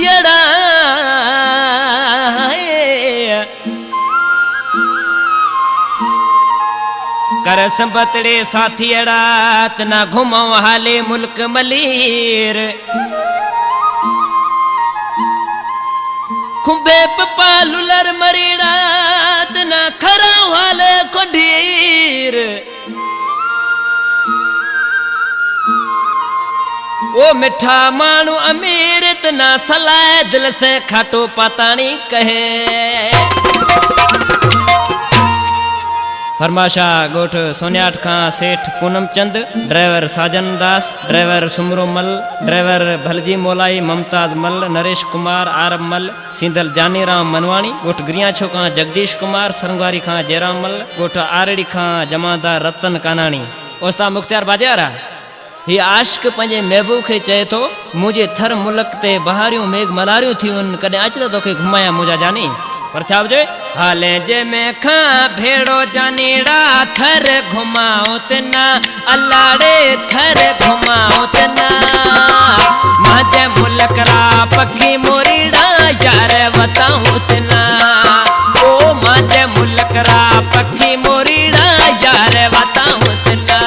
साथियड़ा कर संबतड़े साथियड़ा तना घुमाओ हाले मुल्क मलीर खुंबे पालुलर मरीड़ा तना खरा हाले कोडीर ओ मिठा मानू अमीर तना सलाह दिल से खाटो पातानी कहे फरमाशा गोठ सोनियाट खां सेठ पूनम चंद ड्राइवर साजन दास ड्राइवर सुमरो मल ड्राइवर भलजी मोलाई ममताज मल नरेश कुमार आरब मल सिंधल जानी राम मनवाणी गोठ गिरियाछो खां जगदीश कुमार सरंगारी खां जयराम मल गोठ आरड़ी खां जमादार रतन कानाणी ओस्ता मुख्तियार बाजारा ही आशिक पंजे महबूब के चए तो मुझे थर मुल्क ते बहारियों मेघ मलारियों थी उन कदे अच तोखे घुमाया मुझा जानी पर छा जे हाले जे में खा भेड़ो जानीड़ा थर घुमाओ तना अल्लाड़े थर घुमाओ तना माजे मुल्क रा पखी मोरीड़ा यार बताऊं तना ओ माजे मुल्क रा पखी मोरीड़ा यार बताऊं तना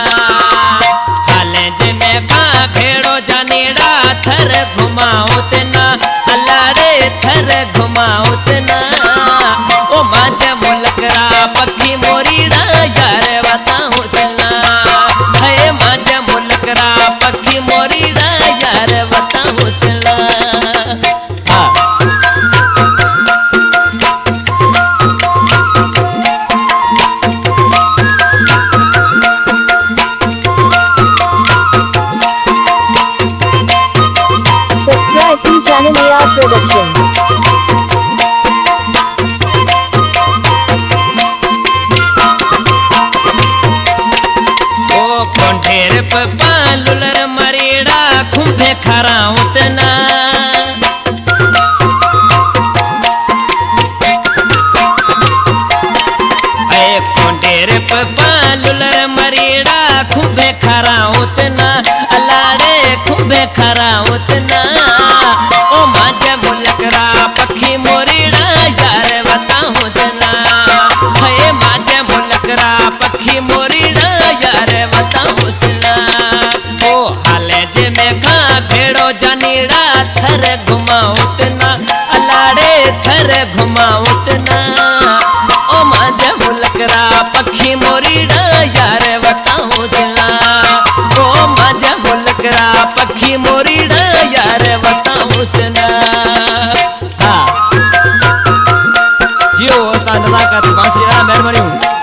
हाले जे में खा भेड़ो जानीड़ा थर घुमाओ तना अल्लाड़े थर घुमाओ तना ओ माजे मुल्क रा पखी मोरीड़ा यार बताऊं तना है माजे मुल्क रा पखी मोरीड़ा यार बताऊं तना Subscribe to channel AR Production. पालुलर मरीड़ा खुंभे खराऊं तना ए कोंडेर पे पालुलर मरीड़ा खुंभे खराऊं तना अलाड़े खुंभे खराऊं तना ओ माजे मुल्क रा पखी मोरीड़ा यार बताऊं तना हे माजे मुल्क रा पखी मोरीड़ा यार बताऊं तना ओ हाले जे में खा भेड़ो जानीड़ा थर घुमाओ तना अलाड़े थर घुमाओ तना ओ माजे मुल्क रा पखी मोरीड़ा यार बताऊं तना ओ माजे मुल्क रा पखी मोरीड़ा यार बताऊं तना जियो उस्ताद नज़ाकत बांसुरी मेहरबानी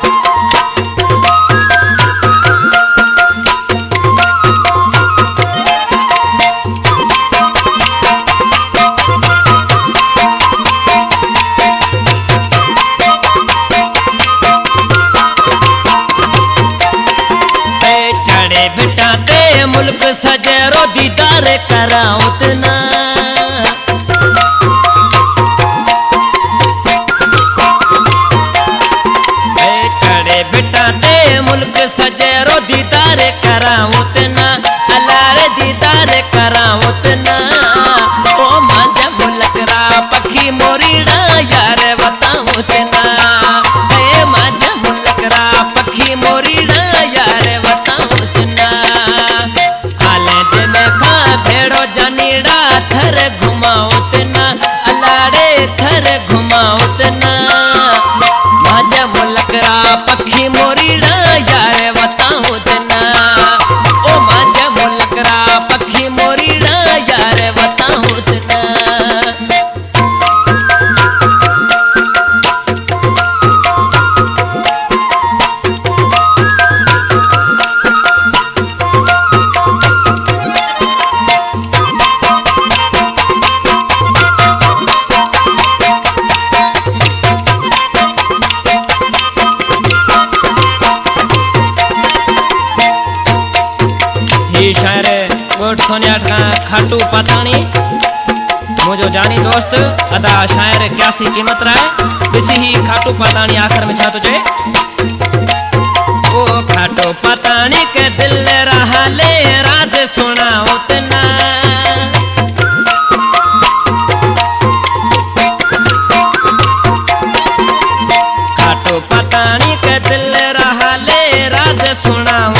मुल्क सजेरो दीदार कराऊं तना चढ़े बेटा दे मुल्क सजेरो दीदार कराऊं तना अलारे दीदार कराऊं तना ओ मांझा मुल्क रा पखी मोरीड़ा यार बताऊं तना हे मांझा मुल्क रा पखी मोरीड़ा यार बताऊं तना भेड़ो जानीड़ा थर घुमाओ तना अलाड़े थर घुमाओ तना माजे मुल्क रा पखी मोरीड़ा यार बताऊं तना ओ माजे मुल्क रा पखी मोरीड़ा यार बताऊं तना शायर गोट सोनियाट का खाटू पातानी मुझो जानी दोस्त अदा शायर क्यासी कीमत राय इसी ही खाटू पातानी आखिर में छा तुझे ओ खाटू पातानी के दिल रहा ले राज सुना उतना सुनाऊं